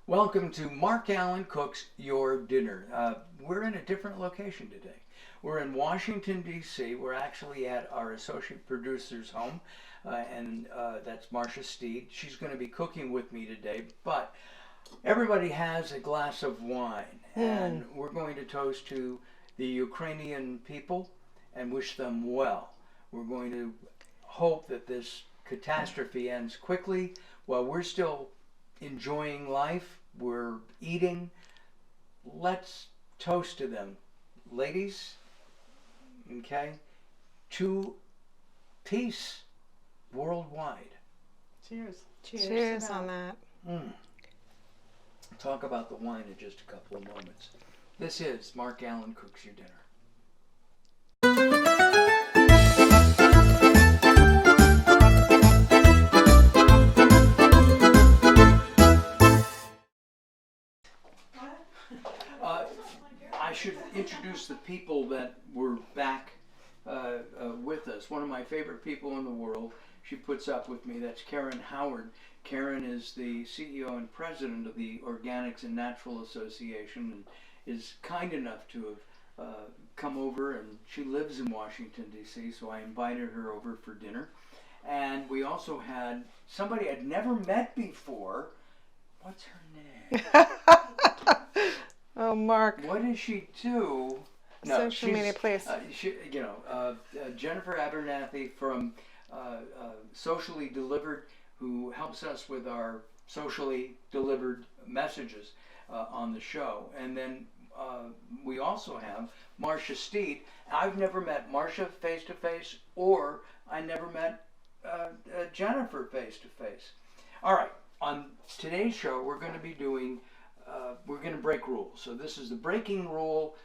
Welcome to Mark Allen Cooks Your Dinner. We're in a different location today. We're in Washington, D.C. We're actually at our associate producer's home, and that's Marsha Steed. She's going to be cooking with me today, but everybody has a glass of wine, and we're going to toast to the Ukrainian people and wish them well. We're going to hope that this catastrophe ends quickly while we're still enjoying life. We're eating. Let's toast to them. Ladies, okay, to peace worldwide. Cheers. Cheers on that. Talk about the wine in just a couple of moments. This is Mark Allen Cooks Your Dinner. I should introduce the people that were back with us. One of my favorite people in the world. She puts up with me. That's Karen Howard. Karen is the CEO and president of the Organics and Natural Association and is kind enough to have come over, and she lives in Washington, D.C., so I invited her over for dinner. And we also had somebody I'd never met before. What's her name? Oh, Mark. What does she do? Social media, please. Jennifer Abernathy from Socially Delivered, who helps us with our socially delivered messages on the show. And then we also have Marsha Steed. I've never met Marsha face-to-face, or I never met Jennifer face-to-face. All right, on today's show, we're going to be doing, we're going to break rules. So this is the breaking rule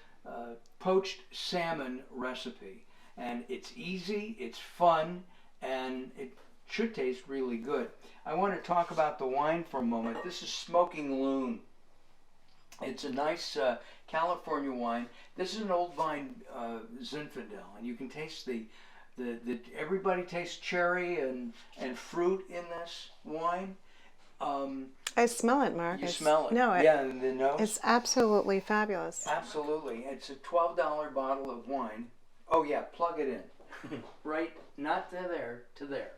poached salmon recipe. And it's easy, it's fun, and it should taste really good. I want to talk about the wine for a moment. This is Smoking Loon. It's a nice California wine. This is an old Vine Zinfandel, and you can taste the everybody tastes cherry and fruit in this wine. I smell it, Mark. You smell it? No, yeah, in the nose. It's absolutely fabulous. Absolutely. It's a $12 bottle of wine. Oh yeah, plug it in. Right, not to there, to there.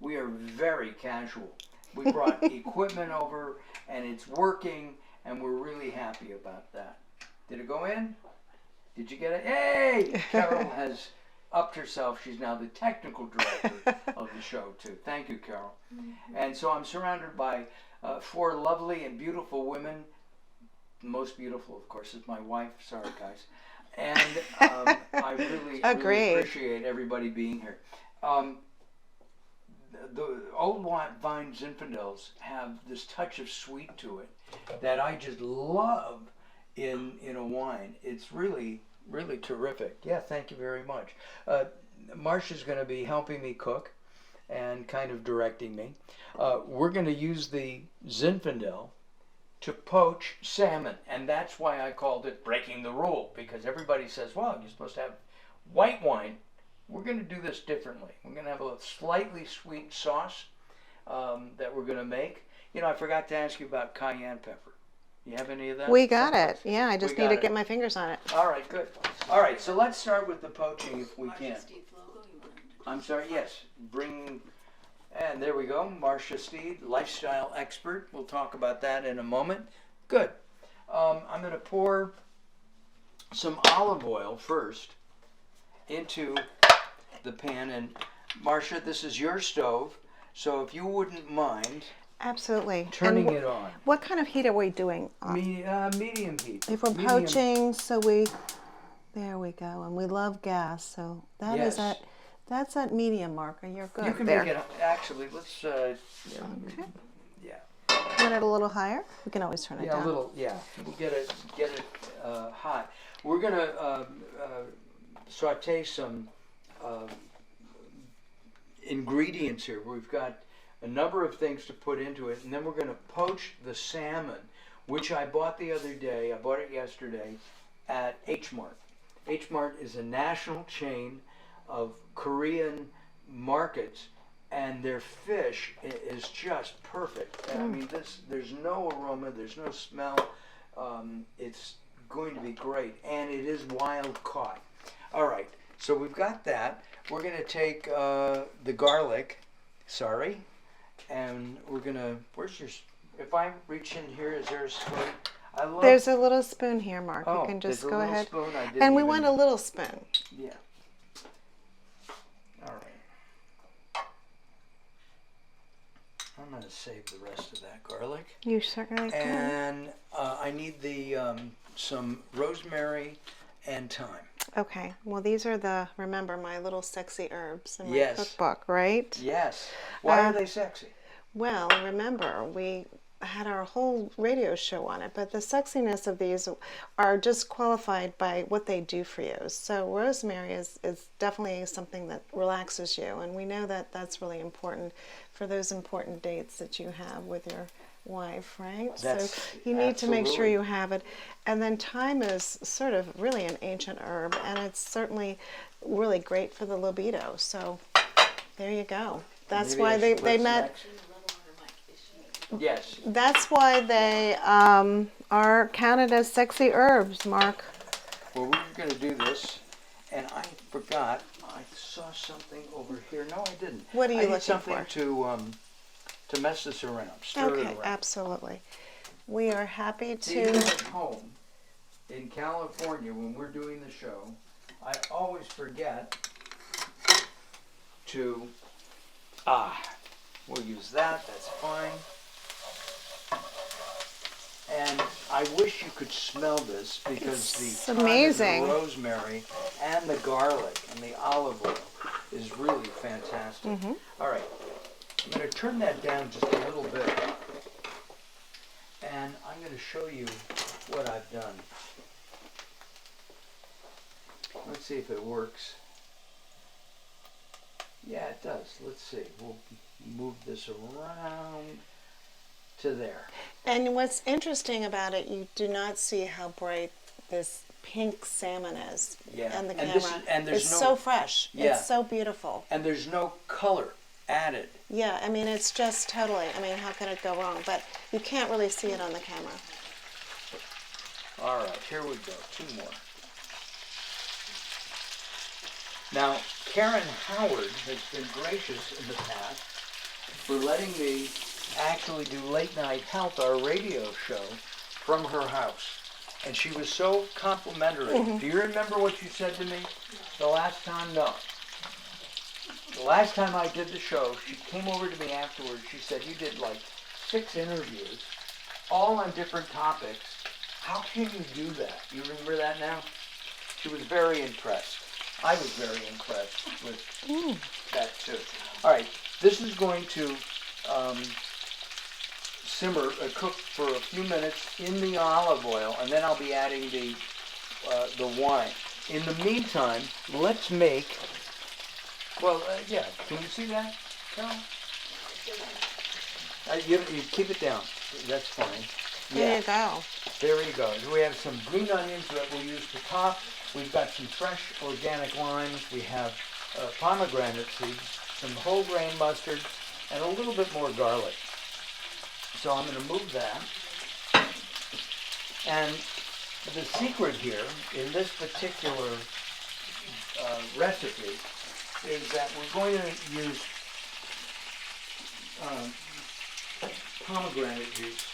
We are very casual. We brought equipment over, and it's working, and we're really happy about that. Did it go in? Did you get it? Hey! Carol has upped herself. She's now the technical director of the show, too. Thank you, Carol. And so I'm surrounded by 4 lovely and beautiful women. The most beautiful, of course, is my wife. Sorry, guys. And I really appreciate everybody being here. The old Vine Zinfandels have this touch of sweet to it that I just love in a wine. It's really, really terrific. Yeah, thank you very much. Marsha's going to be helping me cook and kind of directing me. We're going to use the Zinfandel to poach salmon, and that's why I called it breaking the rule, because everybody says, well, you're supposed to have white wine. We're going to do this differently. We're going to have a slightly sweet sauce that we're going to make. You know, I forgot to ask you about cayenne pepper. You have any of that? We got it. Yeah, I just need to get my fingers on it. All right, good. All right, so let's start with the poaching if we can. I'm sorry, yes. And there we go, Marsha Steed, lifestyle expert. We'll talk about that in a moment. Good. I'm going to pour some olive oil first into the pan. And Marsha, this is your stove, so if you wouldn't mind Absolutely. turning it on. What kind of heat are we doing? Medium heat. If we're poaching, so there we go. And we love gas, so that's at medium, Marker. You're good. You can there. make it, actually, let's, Okay. yeah. Want it a little higher? We can always turn it down. Yeah, a little, yeah. We'll get it hot. We're going to saute some ingredients here. We've got a number of things to put into it, and then we're going to poach the salmon, which I bought the other day. I bought it yesterday at H Mart. H Mart is a national chain of Korean markets and their fish is just perfect. I mean, there's no aroma, there's no smell. It's going to be great, and it is wild caught. All right, so we've got that. We're going to take the garlic, and we're going to, if I reach in here, is there a spoon? There's a little spoon here, Mark. Oh, you can just there's go a little ahead. spoon. I didn't And we even- want a little spoon. Yeah. All right. I'm going to save the rest of that garlic. You certainly can. And I need some rosemary and thyme. Okay. Well, these are remember, my little sexy herbs in my Yes. cookbook, right? Yes. Why are they sexy? Well, remember, we had our whole radio show on it, but the sexiness of these are just qualified by what they do for you. So rosemary is definitely something that relaxes you, and we know that that's really important for those important dates that you have with your wife, right? So you need to make sure you have it. And then thyme is sort of really an ancient herb, and it's certainly really great for the libido. So there you go. That's why they met. Yes. That's why they are counted as sexy herbs, Mark. Well, we're going to do this, and I forgot. I saw something over here. No, I didn't. What are you looking something for? to mess this around, stir it Okay, around. absolutely. We are happy Even to. at home in California, when we're doing the show, I always forget to. We'll use that. That's fine. And I wish you could smell this because It's the amazing. thyme and the rosemary and the garlic and the olive oil is really fantastic. All right, I'm going to turn that down just a little bit, and I'm going to show you what I've done. Let's see if it works. Yeah, it does. Let's see. We'll move this around to there. And what's interesting about it, you do not see how bright this pink salmon is on the camera. There's it's no, so fresh. Yeah. It's so beautiful. And there's no color added. Yeah, I mean, it's just totally, I mean, how can it go wrong? But you can't really see it on the camera. All right, here we go. Two more. Now, Karen Howard has been gracious in the past for letting me actually do Late Night Health, our radio show, from her house. And she was so complimentary. Do you remember what you said to me the last time? No. The last time I did the show, she came over to me afterwards. She said, you did like 6 interviews, all on different topics. How can you do that? You remember that now? She was very impressed. I was very impressed with that too. All right, this is going to cook for a few minutes in the olive oil, and then I'll be adding the wine. In the meantime, let's make. Well, yeah. Can you see that, Carol? You keep it down. That's fine. There you go. There you go. We have some green onions that we'll use to top. We've got some fresh organic limes. We have pomegranate seeds, some whole grain mustard, and a little bit more garlic. So I'm going to move that. And the secret here in this particular recipe is that we're going to use pomegranate juice.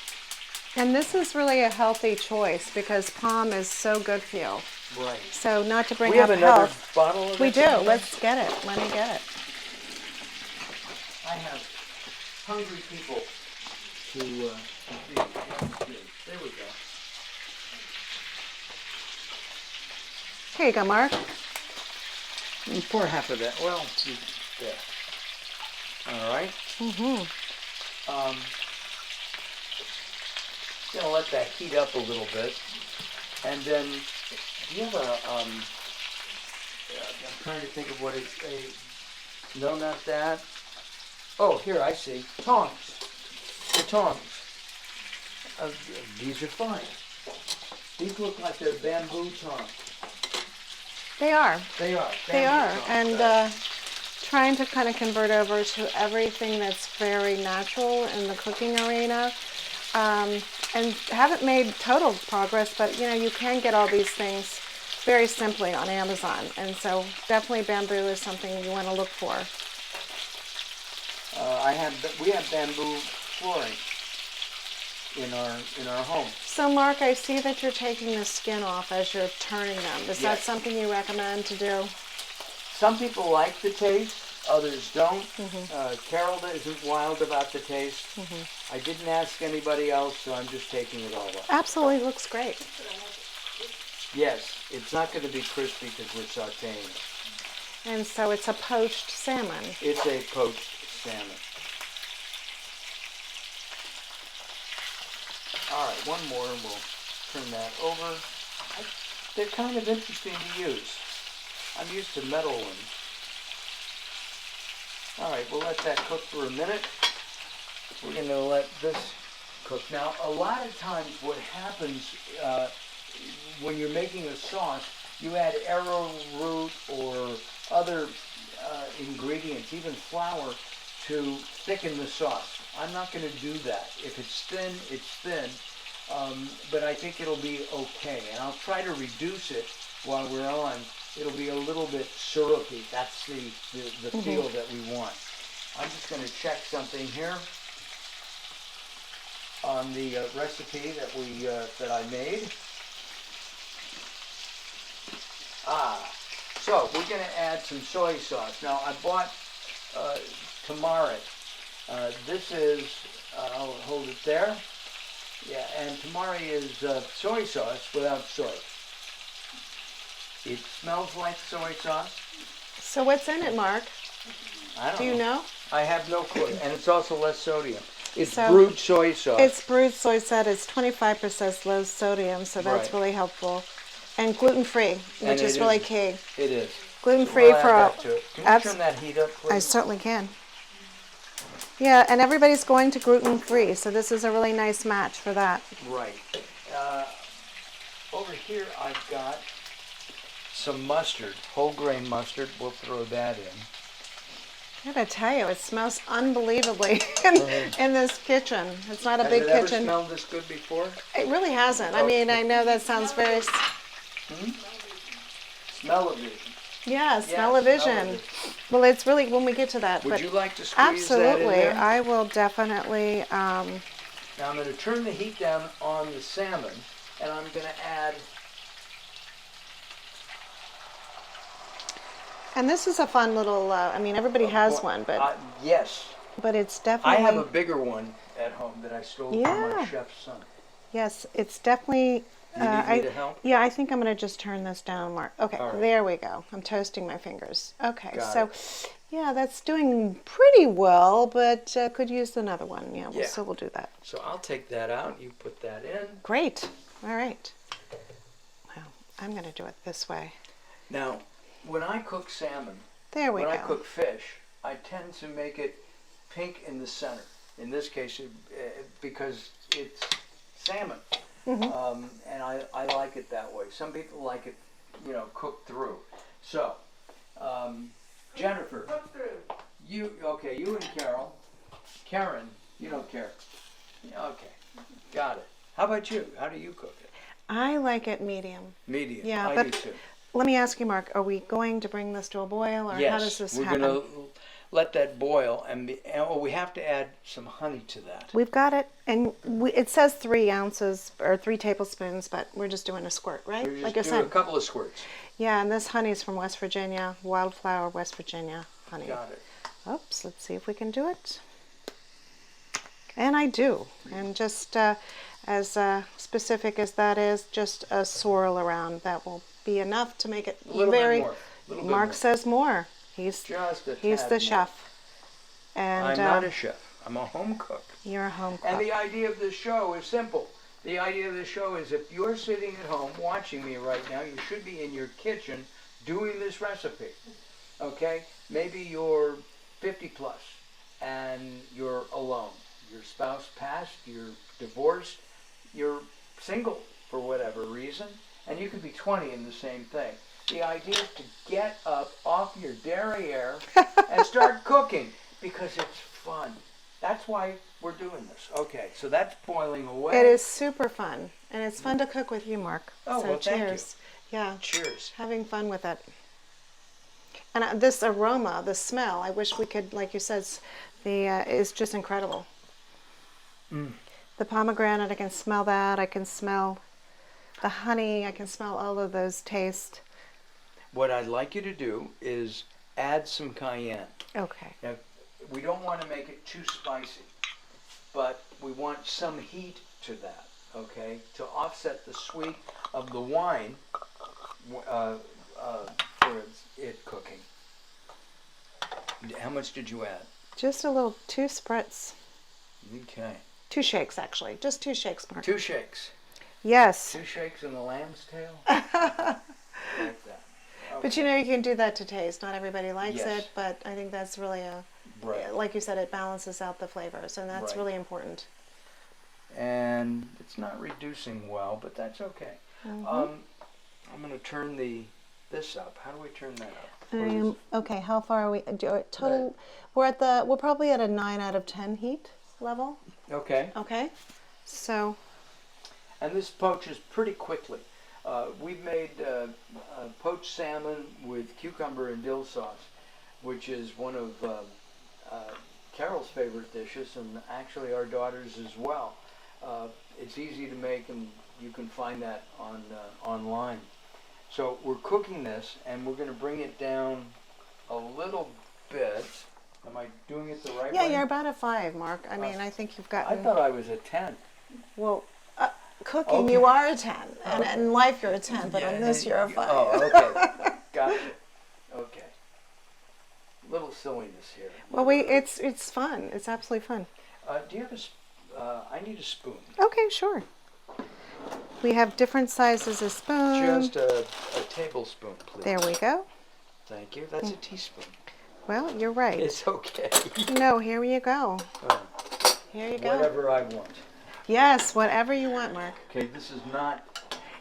And this is really a healthy choice because palm is so good for you. Right. So not to bring We up have another health. bottle of We it do. somewhere? Let's get it. Let me get it. I have hungry people to feed. There we go. Here you go, Mark. Pour half of that. Well, there. All right. Gonna let that heat up a little bit, and then do you have I'm trying to think of what no, not that. Oh, here I see tongs. The tongs. These are fine. These look like they're bamboo tongs. They are. They are. They are. Tongs. And trying to kind of convert over to everything that's very natural in the cooking arena. And haven't made total progress, but you can get all these things very simply on Amazon. And so definitely bamboo is something you want to look for. We have bamboo flooring in our home. So Mark, I see that you're taking the skin off as you're turning them. Is that Yes. something you recommend to do? Some people like the taste, others don't. Carol isn't wild about the taste. I didn't ask anybody else, so I'm just taking it all up. Absolutely, looks great. Yes, it's not going to be crispy because we're sauteing it. And so it's a poached salmon. It's a poached salmon. All right, one more and we'll turn that over. They're kind of interesting to use. I'm used to metal ones. All right, we'll let that cook for a minute. We're going to let this cook. Now, a lot of times what happens when you're making a sauce, you add arrowroot or other ingredients, even flour, to thicken the sauce. I'm not going to do that. If it's thin, it's thin, but I think it'll be okay. And I'll try to reduce it while we're on. It'll be a little bit syrupy. That's the feel that we want. I'm just going to check something here on the recipe that I made. So we're going to add some soy sauce. Now I bought Tamari. This is, I'll hold it there. Yeah, and Tamari is soy sauce without soy. It smells like soy sauce. So what's in it, Mark? I don't Do you know? I have no clue. And it's also less sodium. It's So brewed soy sauce. It's brewed soy sauce. It's 25% low sodium, so that's Right. really helpful. And gluten-free, which And is it really is. key. It is. Gluten-free So for we'll add all. that to it. Can you turn that heat up, please? I certainly can. Yeah, and everybody's going to gluten-free, so this is a really nice match for that. Right. Over here I've got some mustard, whole grain mustard. We'll throw that in. I gotta tell you, it smells unbelievably in this kitchen. It's not a Has big it ever kitchen. smelled this good before? It really hasn't. I mean, I know that sounds very... Smell-o-vision. Yeah, smell-o-vision. Well, it's really when we get to that. Would but you like to squeeze that in absolutely, there? I will definitely. Now I'm going to turn the heat down on the salmon, and I'm going to add. And this is a fun little. I mean, everybody has one, but Yes. it's I definitely. have a bigger one at home that I stole from Yeah. my chef's son. Yes, it's definitely. You need me to help? Yeah, I think I'm going to just turn this down, Mark. Okay, All right. there we go. I'm toasting my fingers. Okay, Got so it. yeah, that's doing pretty well, but could use another one. Yeah, Yeah. so we'll do that. So I'll take that out. You put that in. Great. All right. Well, I'm going to do it this way. Now, when I cook salmon, There we when go. I cook fish, I tend to make it pink in the center. In this case, because it's salmon. And I like it that way. Some people like it, cooked through. So, Jennifer, you and Carol. Karen, you don't care. Okay, got it. How about you? How do you cook it? I like it medium. Medium. Yeah, I but do too. let me ask you, Mark, are we going to bring this to a boil, or Yes, how does this we're happen? going to let that boil, and we have to add some honey to that. We've got it, and it says 3 ounces or 3 tablespoons, but we're just doing a squirt, right? We're just Like I doing said. a couple of squirts. Yeah, and this honey is from West Virginia, Wildflower, West Virginia honey. Got it. Oops, let's see if we can do it. And I do. And just as specific as that is, just a swirl around. That will be enough to make it A little very... bit more. Little bit Mark more. says more. He's Just a he's tad the more. chef. And I'm not a chef. I'm a home cook. you're a home cook. And the idea of this show is simple. The idea of this show is if you're sitting at home watching me right now, you should be in your kitchen doing this recipe. Okay? Maybe you're 50 plus and you're alone. Your spouse passed, you're divorced, you're single for whatever reason, and you could be 20 in the same thing. the idea is to get up off your derriere and start cooking because it's fun. That's why we're doing this. Okay, so that's boiling away. It is super fun, and it's fun to cook with you, Mark. Oh, so well, thank you. cheers. Yeah. Cheers. Having fun with it. And this aroma, the smell, I wish we could, like you said, is just incredible. The pomegranate, I can smell that. I can smell the honey. I can smell all of those tastes. What I'd like you to do is add some cayenne. Okay. Now, we don't want to make it too spicy, but we want some heat to that, okay, to offset the sweet of the wine for it cooking. How much did you add? Just a little, 2 spritz. Okay. 2 shakes, actually. Just 2 shakes, Mark. 2 shakes. Yes. 2 shakes in the lamb's tail? Like that. Okay. But you know, you can do that to taste. Not everybody likes Yes. it, but I think that's really Right. like you said, it balances out the flavors, and that's Right. really important. And it's not reducing well, but that's okay. I'm going to turn this up. How do we turn that up? Okay, how far are we? Total, we're probably at a 9 out of 10 heat level. Okay. Okay, so And this poaches pretty quickly. We've made poached salmon with cucumber and dill sauce, which is one of Carol's favorite dishes, and actually our daughter's as well. It's easy to make, and you can find that on online. So we're cooking this, and we're going to bring it down a little bit. Am I doing it the right way? yeah, you're about a 5, Mark. I mean, I think you've I gotten. thought I was a 10. Well, cooking, Okay. you are a 10, and in life you're a 10, but on this you're a 5. Oh, okay. Gotcha. Okay. Little silliness here. Well, it's fun. It's absolutely fun. Do you have I need a spoon. Okay, sure. We have different sizes of spoon. Just a tablespoon, please. There we go. Thank you. That's a teaspoon. Well, you're right. It's okay. No, here you go. Here you go. Whatever I want. Yes, whatever you want, Mark. Okay, this is not.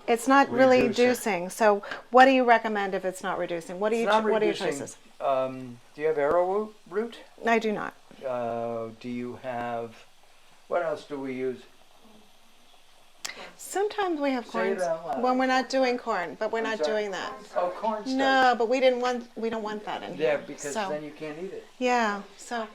It's not really Reducing. reducing. So, what do you recommend if it's not reducing? What do you? It's not What are your reducing. choices? Do you have arrowroot? I do not. Do you have? What else do we use? Sometimes we have Say corn it out loud. when we're not doing corn, but we're not sorry? doing that. Oh, cornstarch. No, but we don't want that in Yeah, here. because so, then you can't eat it. yeah. So,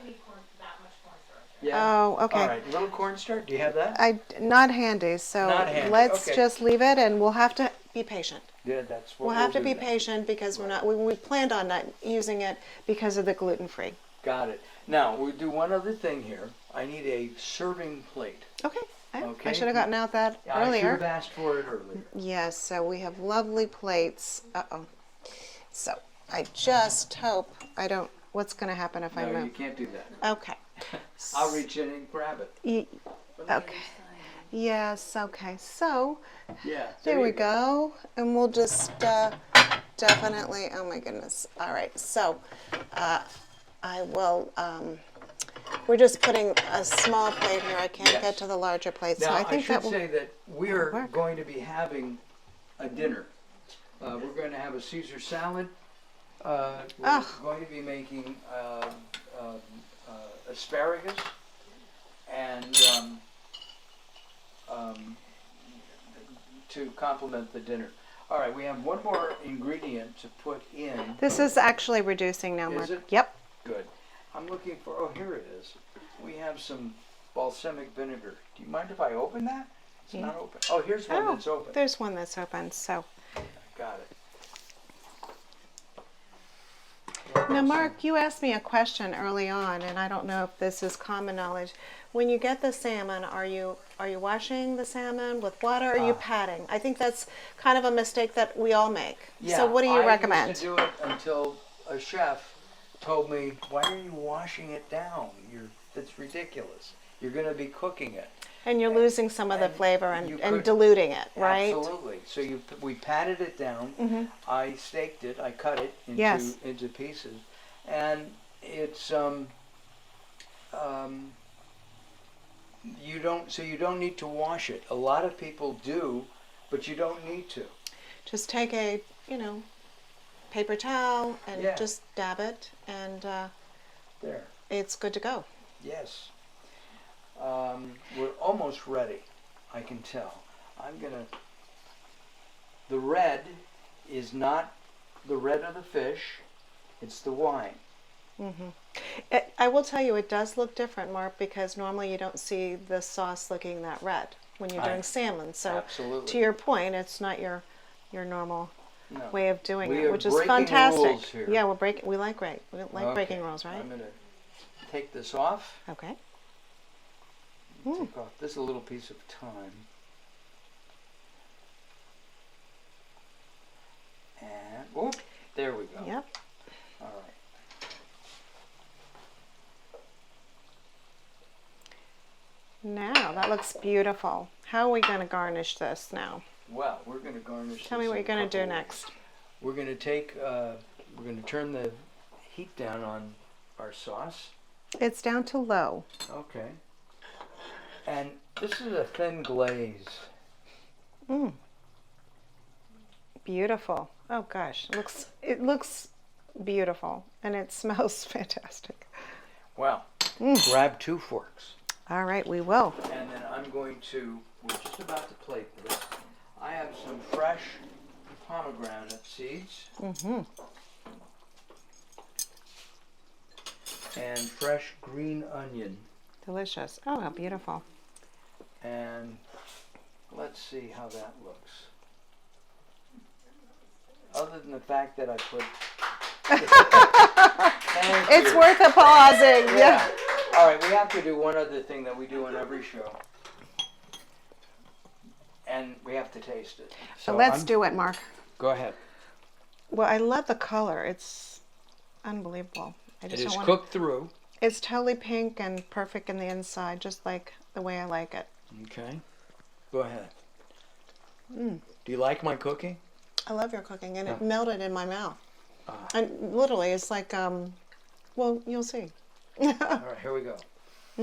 Yeah. oh, okay. All right, little cornstarch. Do you have that? Not handy. So Not handy, let's okay. just leave it, and we'll have to be patient. Yeah, that's what We'll have to do be then. patient because we planned on not using it because of the gluten-free. Got it. Now we'll do one other thing here. I need a serving plate. Okay. I Okay. should have gotten out that I should earlier. have asked for it earlier. Yes, so we have lovely plates. Uh-oh. So I just hope I don't, what's going to happen if I No, you move? can't do that. Okay. I'll reach in and grab it. Okay. Yes, okay. So Yeah. there we you go. And we'll just definitely, oh my goodness. All right, so I will, we're just putting a small plate here. I can't Yes. get to the larger plate. Now So I think should that will, say that we're work. going to be having a dinner. We're going to have a Caesar salad. We're going to be making asparagus and to complement the dinner. All right, we have one more ingredient to put in. this is actually reducing now, Is Mark. it? Yep. Good. I'm looking for, oh, here it is. We have some balsamic vinegar. Do you mind if I open that? It's not open. Oh, here's one that's open. There's one that's open. So Got it. now, Mark, you asked me a question early on, and I don't know if this is common knowledge. When you get the salmon, are you washing the salmon with water, or are you patting? I think that's kind of a mistake that we all make. Yeah, So what do you recommend? I used to do it until a chef told me, why are you washing it down? That's ridiculous. You're going to be cooking it. And you're losing some of the and flavor you and could- diluting it, right? Absolutely. So we patted it down. I staked it. I cut it Yes. into pieces, and it's you don't need to wash it. A lot of people do, but you don't need to. Just take a, paper towel and Yeah. just dab it, and There. it's good to go. Yes. We're almost ready. I can tell. The red is not the red of the fish. It's the wine. I will tell you, it does look different, Mark, because normally you don't see the sauce looking that red when you're doing salmon. So Absolutely. to your point, it's not your normal way of doing We it, are which is breaking fantastic. rules here. Yeah, we're breaking. We like breaking rules, right? I'm going to take this off. Okay. Take off this little piece of thyme. And, oh, there we go. Yep. All right. Now that looks beautiful. How are we going to garnish this now? Well, we're going to garnish. Tell me what you're going to do next. We're going to take. We're going to turn the heat down on our sauce. It's down to low. Okay. And this is a thin glaze. Beautiful. Oh gosh, it looks beautiful, and it smells fantastic. Well, grab 2 forks. All right, we will. And then we're just about to plate this. I have some fresh pomegranate seeds. And fresh green onion. Delicious. Oh, how beautiful. And let's see how that looks. Other than the fact that I put... It's worth a pausing. Yeah. All right, we have to do one other thing that we do on every show. And we have to taste it. So let's do it, Mark. Go ahead. Well, I love the color. It's unbelievable. It is cooked through. It's totally pink and perfect in the inside, just like the way I like it. Okay. Go ahead. Do you like my cooking? I love your cooking, and it melted in my mouth. And literally, it's like, well, you'll see. All right, here we go. I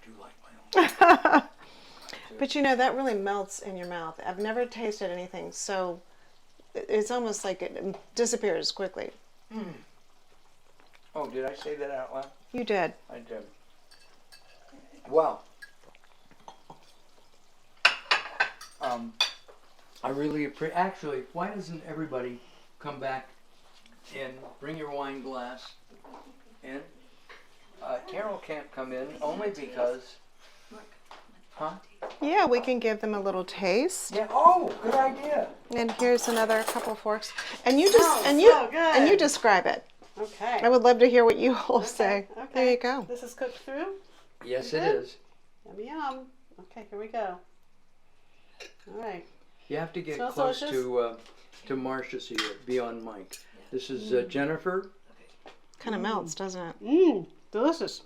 do like my own. But you know, that really melts in your mouth. I've never tasted anything so, it's almost like it disappears quickly. Oh, did I say that out loud? You did. I did. Well, I really appreciate. Actually, why doesn't everybody come back in? Bring your wine glass in. Carol can't come in only because. Huh? Yeah, we can give them a little taste. Yeah. Oh, good idea. And here's another couple forks. And you just and you describe it. Okay. I would love to hear what you all say. Okay. There you go. This is cooked through? Yes, it is. Yum, yum. Okay, here we go. All right. You have to get Smells close delicious. to Marsha so you be on mic. This is Jennifer. Kind of melts, doesn't it? Delicious.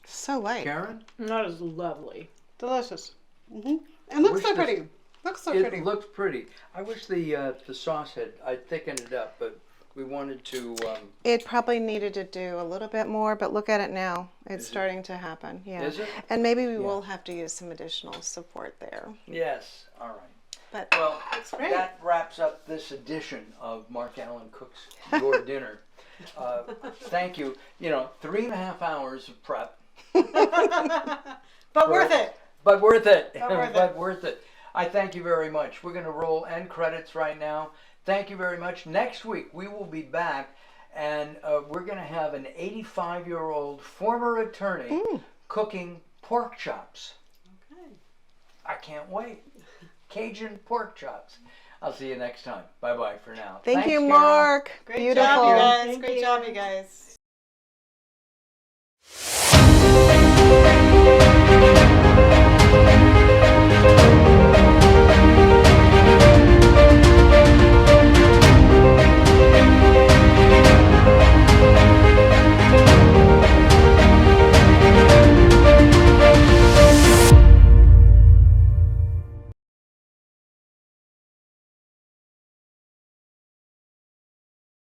So light. Karen. That is lovely. Delicious. And looks so pretty. Looks so pretty. It looks pretty. I wish the sauce I thickened it up, but we wanted to. It probably needed to do a little bit more, but look at it now. It's starting to happen. Yeah. Is it? And maybe we will have to use some additional support there. Yes. All right. But Well, great. that wraps up this edition of Mark Allen Cooks Your Dinner. Thank you. 3.5 hours of prep. But worth it. But worth it. But worth it. I thank you very much. We're going to roll end credits right now. Thank you very much. Next week we will be back, and we're going to have an 85-year-old former attorney cooking pork chops. Okay. I can't wait. Cajun pork chops. I'll see you next time. Bye-bye for now. thank Thanks, you, Carol. Mark. Great Beautiful. job, you guys. Thank Great you. job, you guys.